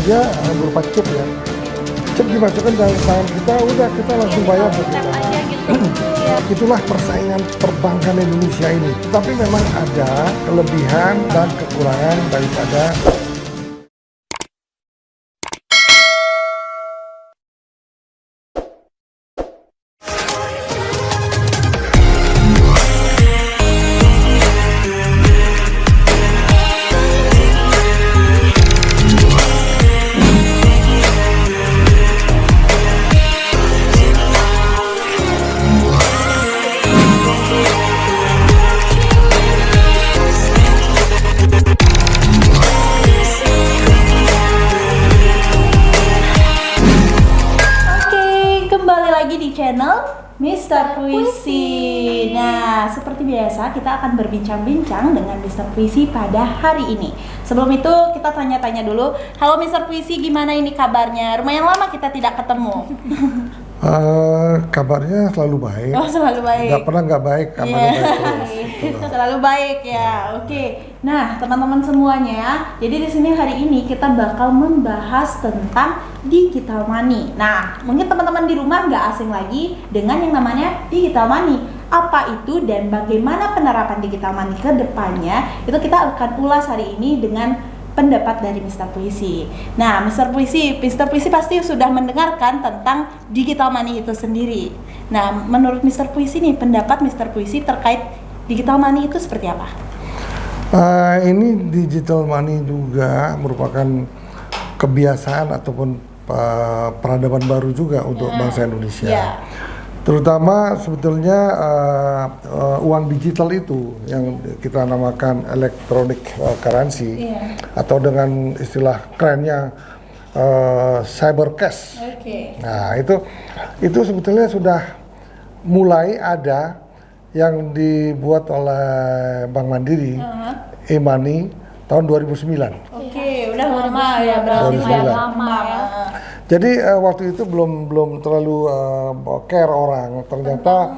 Dia berupa chip ya. Chip dimasukkan dalam tangan kita, udah kita langsung bayar. Tap aja gitu. Iya. Itulah persaingan perbankan Indonesia ini. Tapi memang ada kelebihan dan kekurangan daripada channel Mr. Puisi. Nah, seperti biasa kita akan berbincang-bincang dengan Mr. Puisi pada hari ini. Sebelum itu kita tanya-tanya dulu. Halo Mr. Puisi, gimana ini kabarnya? Lumayan lama kita tidak ketemu. Kabarnya selalu baik. Oh, selalu baik. Nggak pernah nggak baik, kabarnya baik terus. Gitu. Selalu baik ya. Oke. Nah, teman-teman semuanya, jadi di sini hari ini kita bakal membahas tentang digital money. Nah, mungkin teman-teman di rumah nggak asing lagi dengan yang namanya digital money. Apa itu dan bagaimana penerapan digital money ke depannya? Itu kita akan ulas hari ini dengan pendapat dari Mr. Puisi. Nah, Mr. Puisi pasti sudah mendengarkan tentang digital money itu sendiri. Nah, menurut Mr. Puisi nih, pendapat Mr. Puisi terkait digital money itu seperti apa? Ini digital money juga merupakan kebiasaan ataupun peradaban baru juga untuk bangsa Indonesia. Yeah. Terutama sebetulnya uang digital itu yang kita namakan electronic currency, atau dengan istilah kerennya cyber cash. Nah, itu sebetulnya sudah mulai ada yang dibuat oleh Bank Mandiri, e-money tahun 2009. Udah lama ya, berarti udah lama ya. Jadi waktu itu belum terlalu care orang, ternyata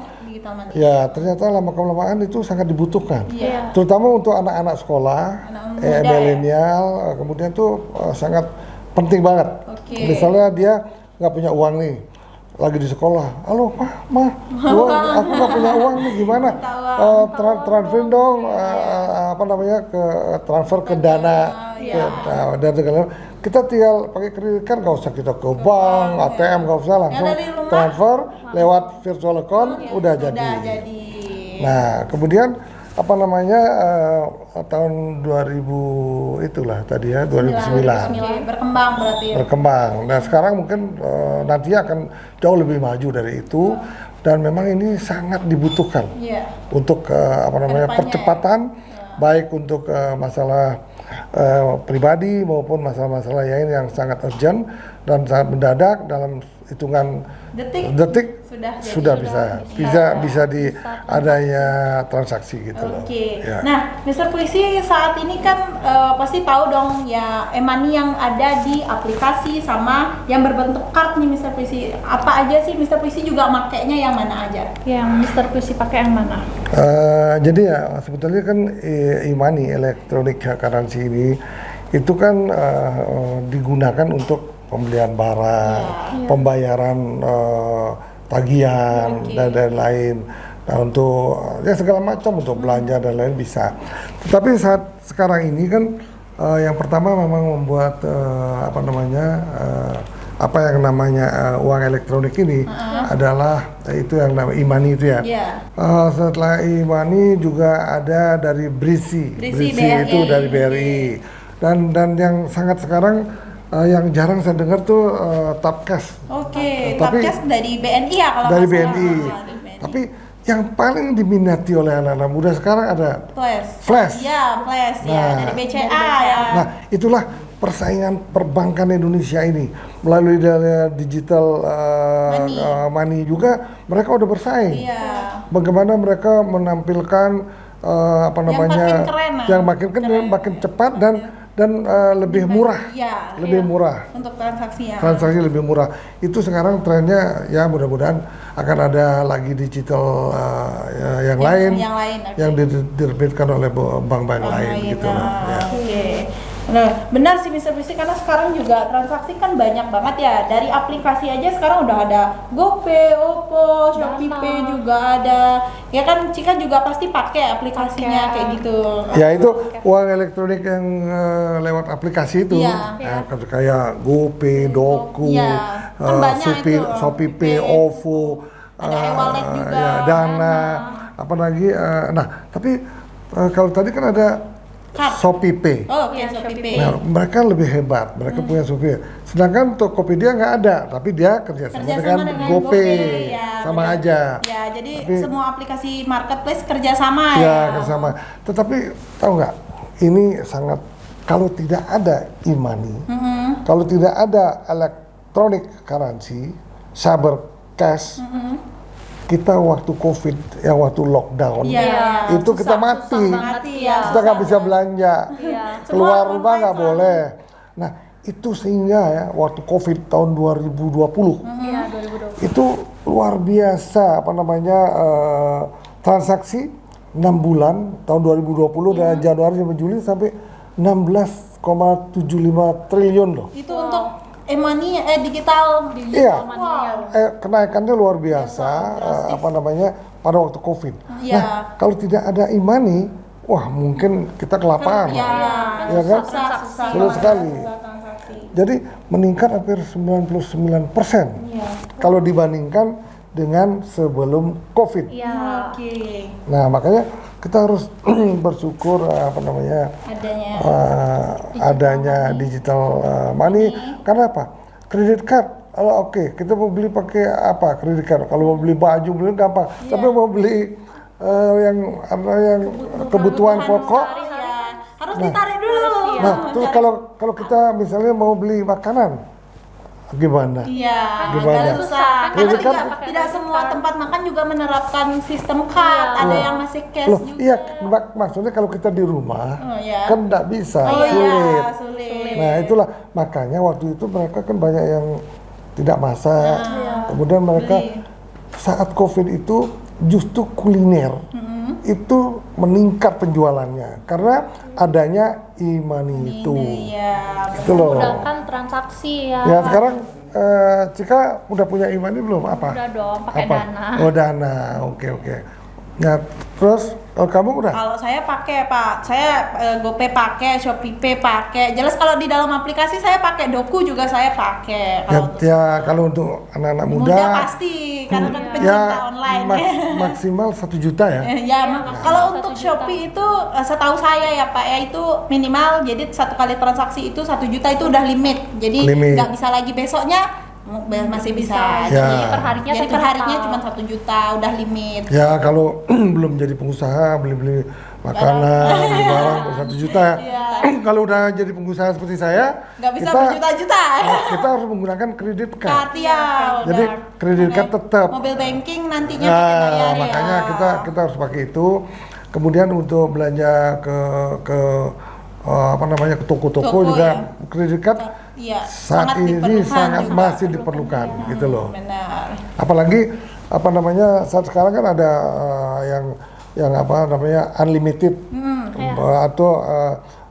lama-kelamaan itu sangat dibutuhkan, terutama untuk anak-anak sekolah, milenial, kemudian tuh sangat penting banget. Misalnya dia nggak punya uang nih, lagi di sekolah, halo ma, aku nggak punya uang nih, gimana? Transfer dong, transfer ke dana, dan segala. Kita tinggal pakai kredit kan, nggak usah kita ke bank, ATM nggak usah, langsung transfer lewat virtual account, udah jadi. Nah, kemudian tahun 2000 itulah tadi ya, 2009. Berkembang berarti. Berkembang. Nah, sekarang mungkin nanti akan jauh lebih maju dari itu, dan memang ini sangat dibutuhkan untuk percepatan, baik untuk masalah pribadi maupun masalah-masalah lain yang sangat urgent dan sangat mendadak, dalam hitungan detik sudah bisa adanya transaksi gitu loh. Ya. Nah, Mr. Puisi saat ini kan pasti tahu dong ya e-money yang ada di aplikasi sama yang berbentuk card nih Mr. Puisi. Apa aja sih Mr. Puisi juga makainya yang mana aja? Yang Mr. Puisi pakai yang mana? Jadi ya sebetulnya kan e-money, electronic currency ini itu kan digunakan untuk pembelian barang, pembayaran tagihan dan lain. Nah, untuk ya segala macam, untuk belanja dan lain bisa. Tetapi saat sekarang ini kan yang pertama memang membuat yang namanya uang elektronik ini adalah itu yang namanya e-money itu ya. Setelah e-money juga ada dari BRISI itu dari BRI, dan yang sangat sekarang yang jarang saya dengar tuh Tapcash. Tapcash dari BNI ya kalau dari BNI. Tapi yang paling diminati oleh anak-anak muda sekarang ada Flash. Flash dari BCA ya. Nah, itulah persaingan perbankan Indonesia ini melalui digital money juga mereka udah bersaing. Bagaimana mereka menampilkan yang makin cepat dan lebih murah, murah untuk transaksi lebih murah. Itu sekarang trennya, ya mudah-mudahan akan ada lagi digital yang lain yang diterbitkan oleh bank-bank lain gitu. Nah, benar sih Mr. Prisi, karena sekarang juga transaksi kan banyak banget ya. Dari aplikasi aja sekarang udah ada GoPay, OVO, ShopeePay juga ada. Ya kan Cika juga pasti pakai aplikasinya kayak gitu. Ya itu uang elektronik yang lewat aplikasi itu. Iya. Kayak GoPay, Doku, Kan banyak itu. ShopeePay, OVO, ada e-wallet juga. ya, Dana, apa lagi? Nah, tapi kalau tadi kan ada ShopeePay. Oh, oke, ShopeePay. Nah, mereka lebih hebat, mereka punya ShopeePay. Sedangkan Tokopedia nggak ada, tapi dia kerjasama dengan GoPay, sama bener. aja. Ya, jadi Tapi, semua aplikasi marketplace kerjasama ya. Kerjasama. Tetapi tahu nggak, ini sangat, kalau tidak ada e-money, kalau tidak ada electronic currency, cyber cash, kita waktu COVID, yang waktu lockdown, itu kita mati. Kita nggak bisa belanja, keluar rumah nggak boleh. Nah, itu sehingga ya waktu COVID tahun 2020, itu luar biasa apa namanya transaksi 6 bulan tahun 2020 dari Januari sampai Juli sampai 16,75 triliun loh. Itu untuk e-money digital. Iya. Wow. Kenaikannya luar biasa apa namanya pada waktu COVID. Iya. Nah, kalau tidak ada e-money, wah mungkin kita kelaparan. Ya kan? Sulit sekali. Jadi meningkat hampir 99% kalau dibandingkan dengan sebelum COVID. Nah, makanya kita harus bersyukur apa namanya adanya digital money. Karena apa? Kredit card, oke, kita mau beli pakai apa? Kredit card. Kalau mau beli baju beli gampang. Tapi mau beli yang kebutuhan pokok harus ditarik dulu. Nah, terus kalau kita misalnya mau beli makanan, gimana? Gimana? Susah. Karena tidak semua tempat makan juga menerapkan sistem card. Ada yang masih cash juga. Iya, maksudnya kalau kita di rumah kan nggak bisa, sulit. Nah, itulah makanya waktu itu mereka kan banyak yang tidak masak. Kemudian mereka saat COVID itu justru kuliner itu meningkat penjualannya karena adanya e-money itu. Gitu loh. Menggunakan transaksi ya. Ya sekarang Cika udah punya e-money belum? Apa? Udah dong, pakai Dana. Oh, Dana. Oke. Nah, terus kamu udah? Kalau saya pakai Pak, saya GoPay pakai, ShopeePay pakai. Jelas kalau di dalam aplikasi saya pakai Doku juga saya pakai. Kalau untuk anak-anak muda pasti karena kan pencinta online. Maksimal 1 juta ya. Kalau untuk Shopee itu setahu saya ya Pak ya itu minimal, jadi satu kali transaksi itu 1 juta itu udah limit. Jadi nggak bisa lagi besoknya masih bisa. Ya. Jadi perharinya cuma 1 juta udah limit. Ya kalau belum jadi pengusaha beli makanan, beli barang 1 juta. Kalau udah jadi pengusaha seperti saya, nggak bisa berjuta-juta. Kita harus menggunakan kredit card. Jadi kredit card tetap. Mobil banking nantinya pakai bayar ya. Makanya kita harus pakai itu. Kemudian untuk belanja ke apa namanya ke toko-toko juga kredit card saat ini sangat masih diperlukan gitu loh. Benar. Apalagi apa namanya saat sekarang kan ada yang apa namanya unlimited atau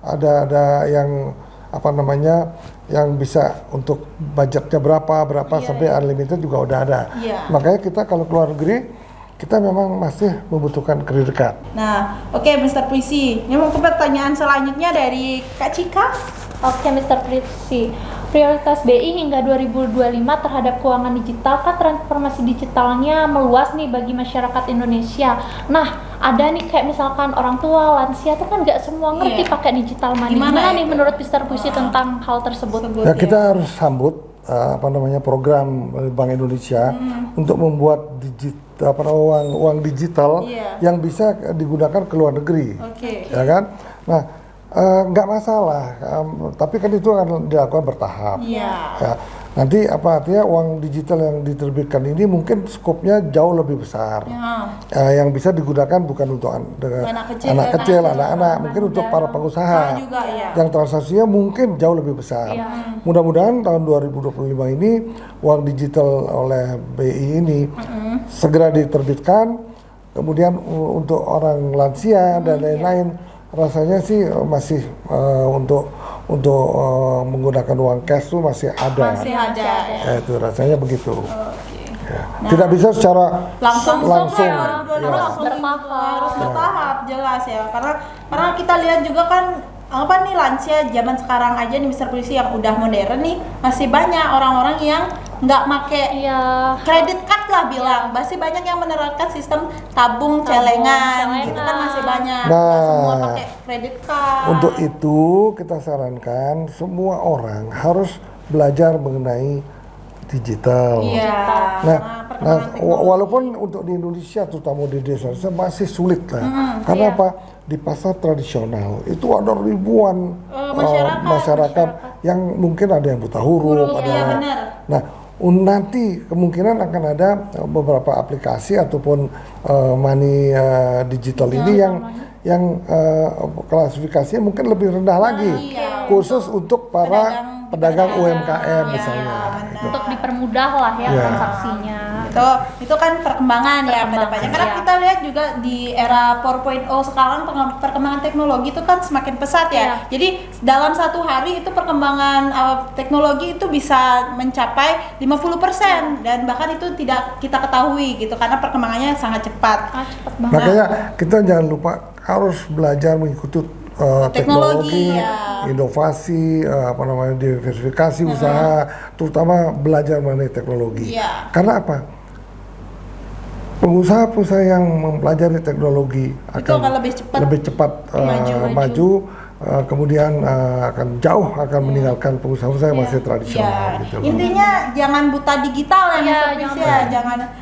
ada yang apa namanya yang bisa untuk budgetnya berapa sampai unlimited juga udah ada. Makanya kita kalau keluar negeri kita memang masih membutuhkan kredit card. Nah, oke Mr. Prisi, ini mau ke pertanyaan selanjutnya dari Kak Cika. Oke Mr. Prisi, prioritas BI hingga 2025 terhadap keuangan digital kan transformasi digitalnya meluas nih bagi masyarakat Indonesia. Nah, ada nih kayak misalkan orang tua, lansia tuh kan nggak semua ngerti pakai digital money. Gimana nih menurut Mr. Prisi tentang hal tersebut? Ya, kita harus sambut apa namanya program Bank Indonesia untuk membuat uang digital yang bisa digunakan ke luar negeri, ya kan? Nah, nggak masalah, tapi kan itu akan dilakukan bertahap. Ya, nanti apa artinya uang digital yang diterbitkan ini mungkin skopnya jauh lebih besar, yang bisa digunakan bukan untuk anak kecil, anak-anak, mungkin untuk para pengusaha juga, yang transaksinya mungkin jauh lebih besar. Mudah-mudahan tahun 2025 ini uang digital oleh BI ini segera diterbitkan, kemudian untuk orang lansia dan lain-lain rasanya sih masih untuk untuk menggunakan uang cash tuh masih ada. Masih ada. Itu rasanya begitu. Oke. Ya. Tidak bisa secara langsung langsung. Harus bertahap, jelas ya. Karena kita lihat juga kan apa nih lansia zaman sekarang aja nih Mister Polisi yang udah modern nih masih banyak orang-orang yang nggak make kredit card lah bilang, masih banyak yang menerapkan sistem tabung celengan gitu kan masih banyak. Nggak semua pakai kredit card. Untuk itu kita sarankan semua orang harus belajar mengenai digital. Iya. Nah, walaupun untuk di Indonesia terutama di desa masih sulit lah. Karena apa? Di pasar tradisional itu ada ribuan masyarakat yang mungkin ada yang buta huruf, ada. Iya, benar. Nah, nanti kemungkinan akan ada beberapa aplikasi ataupun money digital ini yang klasifikasinya mungkin lebih rendah lagi, khusus untuk para pedagang UMKM misalnya. Untuk dipermudah lah ya transaksinya. Itu kan perkembangan ya ke depannya. Karena kita lihat juga di era 4.0 sekarang perkembangan teknologi itu kan semakin pesat ya. Jadi dalam satu hari itu perkembangan teknologi itu bisa mencapai 50% dan bahkan itu tidak kita ketahui gitu karena perkembangannya sangat cepat. Cepat banget. Makanya kita jangan lupa harus belajar mengikuti teknologi, inovasi, diversifikasi usaha, terutama belajar mengenai teknologi. Karena apa? Pengusaha-pengusaha yang mempelajari teknologi akan lebih cepat maju. Kemudian akan meninggalkan pengusaha-pengusaha yang masih tradisional. Gitu. Intinya jangan buta digital ya, jangan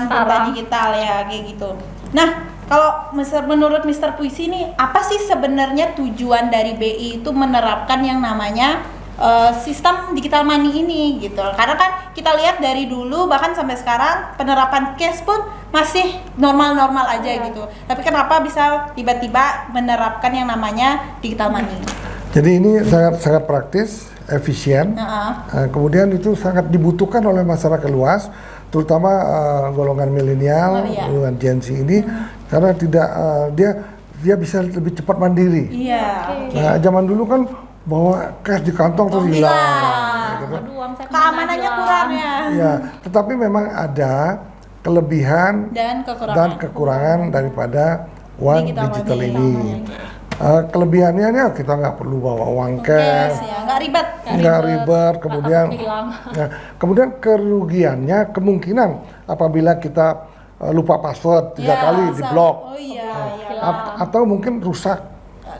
buta digital ya kayak gitu. Nah, kalau menurut Mister Puisi nih, apa sih sebenarnya tujuan dari BI itu menerapkan yang namanya sistem digital money ini gitu? Karena kan kita lihat dari dulu bahkan sampai sekarang penerapan cash pun masih normal-normal aja gitu. Tapi kenapa bisa tiba-tiba menerapkan yang namanya digital money? Jadi ini sangat praktis, efisien. Kemudian itu sangat dibutuhkan oleh masyarakat luas, terutama golongan milenial, golongan Gen Z ini, karena dia bisa lebih cepat mandiri. Nah, zaman dulu kan bawa cash di kantong terus hilang. Gitu. Keamanannya kurang ya. Ya, tetapi memang ada kelebihan dan kekurangan daripada uang digital ini. Kelebihannya kita nggak perlu bawa uang cash, nggak ribet. Kemudian kerugiannya kemungkinan apabila kita lupa password 3 kali diblok, atau mungkin rusak.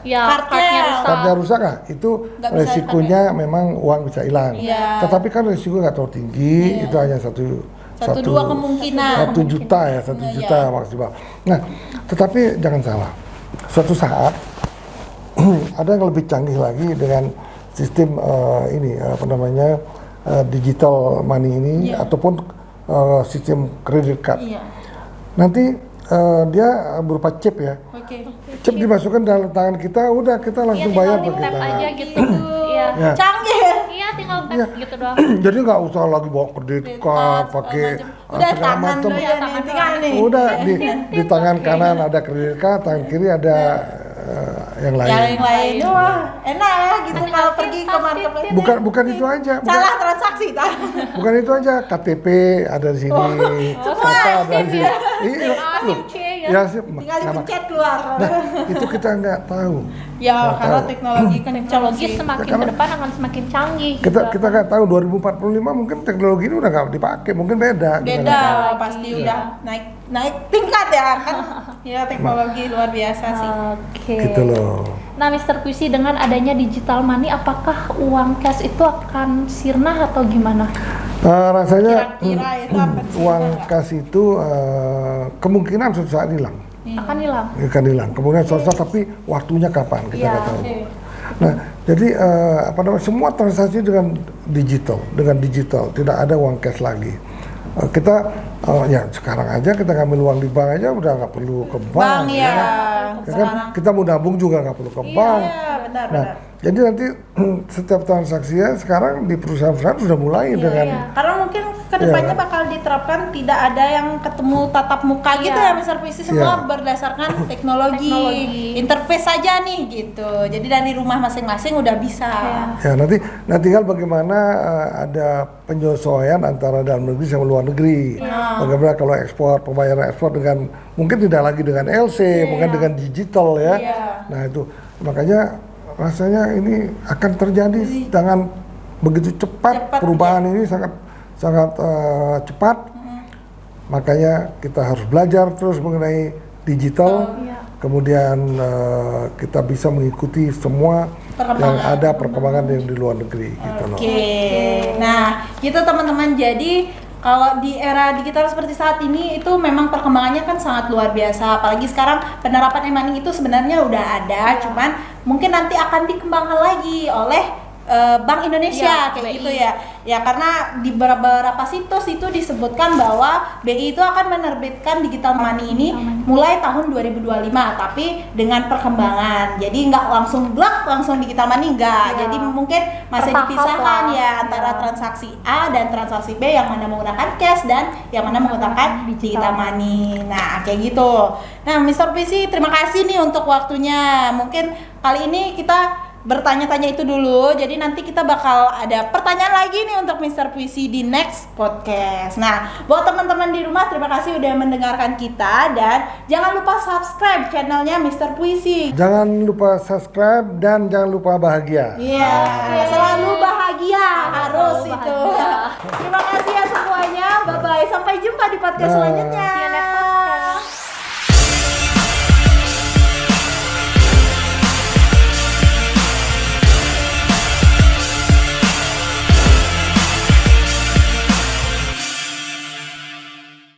Kartunya rusak itu resikonya memang uang bisa hilang. Tetapi kan resiko nggak terlalu tinggi, itu hanya dua kemungkinan. 1 juta maksimal. Nah, tetapi jangan salah, suatu saat ada yang lebih canggih lagi dengan sistem digital money ini ataupun sistem credit card. Nanti dia berupa chip ya. Chip dimasukkan dalam tangan kita, udah kita langsung bayar pakai tangan. Aja gitu. Canggih. Iya, tinggal tap gitu doang. Jadi nggak usah lagi bawa kredit card, pakai segala macam. Udah di tangan kanan ada kredit card, tangan kiri ada yang lain. Yang lain, wah enak ya gitu kalau pergi ke marketplace. Bukan itu aja. Salah transaksi tak? Bukan itu aja, KTP ada di sini. Semua ada di sini. Iya, tinggal dipencet keluar. Nah, itu kita nggak tahu. Ya, karena teknologi semakin ke depan akan semakin canggih. Kita nggak tahu 2045 mungkin teknologi ini udah nggak dipakai, mungkin beda. Pasti udah naik tingkat ya kan. Ya, teknologi luar biasa sih. Gitu loh. Nah, Mister Puisi, dengan adanya digital money, apakah uang cash itu akan sirna atau gimana? Rasanya kira-kira itu apa sih? Uang cash itu kemungkinan suatu saat hilang. Akan hilang. Kemudian suatu saat, tapi waktunya kapan kita nggak tahu. Nah, jadi semua transaksi dengan digital, tidak ada uang cash lagi. Kita sekarang aja kita ngambil uang di bank aja udah nggak perlu ke bank. Kan? Kita mau nabung juga nggak perlu ke bank. Benar. Nah, Jadi nanti setiap transaksinya sekarang di perusahaan-perusahaan sudah mulai dengan Karena mungkin kedepannya bakal diterapkan tidak ada yang ketemu tatap muka gitu ya Mr. Puisi, semua berdasarkan teknologi, interface saja nih gitu. Jadi dari rumah masing-masing udah bisa. Ya nanti tinggal bagaimana ada penyesuaian antara dalam negeri sama luar negeri. Bagaimana kalau ekspor, pembayaran ekspor dengan mungkin tidak lagi dengan LC, mungkin dengan digital ya. Nah itu makanya rasanya ini akan terjadi dengan begitu cepat perubahan ini sangat cepat. Makanya kita harus belajar terus mengenai digital. Kemudian kita bisa mengikuti semua yang ada perkembangan yang di luar negeri gitu loh. Nah, gitu teman-teman. Jadi kalau di era digital seperti saat ini itu memang perkembangannya kan sangat luar biasa. Apalagi sekarang penerapan e-money itu sebenarnya udah ada, cuman mungkin nanti akan dikembangkan lagi oleh Bank Indonesia kayak gitu ya. Ya karena di beberapa situs itu disebutkan bahwa BI itu akan menerbitkan digital money ini mulai tahun 2025, tapi dengan perkembangan. Jadi nggak langsung blak langsung digital money enggak. Jadi mungkin masih dipisahkan ya antara transaksi A dan transaksi B, yang mana menggunakan cash dan yang mana menggunakan digital money. Nah, kayak gitu. Nah, Mr. Puisi, terima kasih nih untuk waktunya. Mungkin kali ini kita bertanya-tanya itu dulu, jadi nanti kita bakal ada pertanyaan lagi nih untuk Mr. Puisi di next podcast. Nah, buat teman-teman di rumah, terima kasih udah mendengarkan kita, dan jangan lupa subscribe channelnya Mr. Puisi. Jangan lupa subscribe dan jangan lupa bahagia. Selalu bahagia harus itu. Terima kasih ya semuanya, bye bye, sampai jumpa di podcast selanjutnya.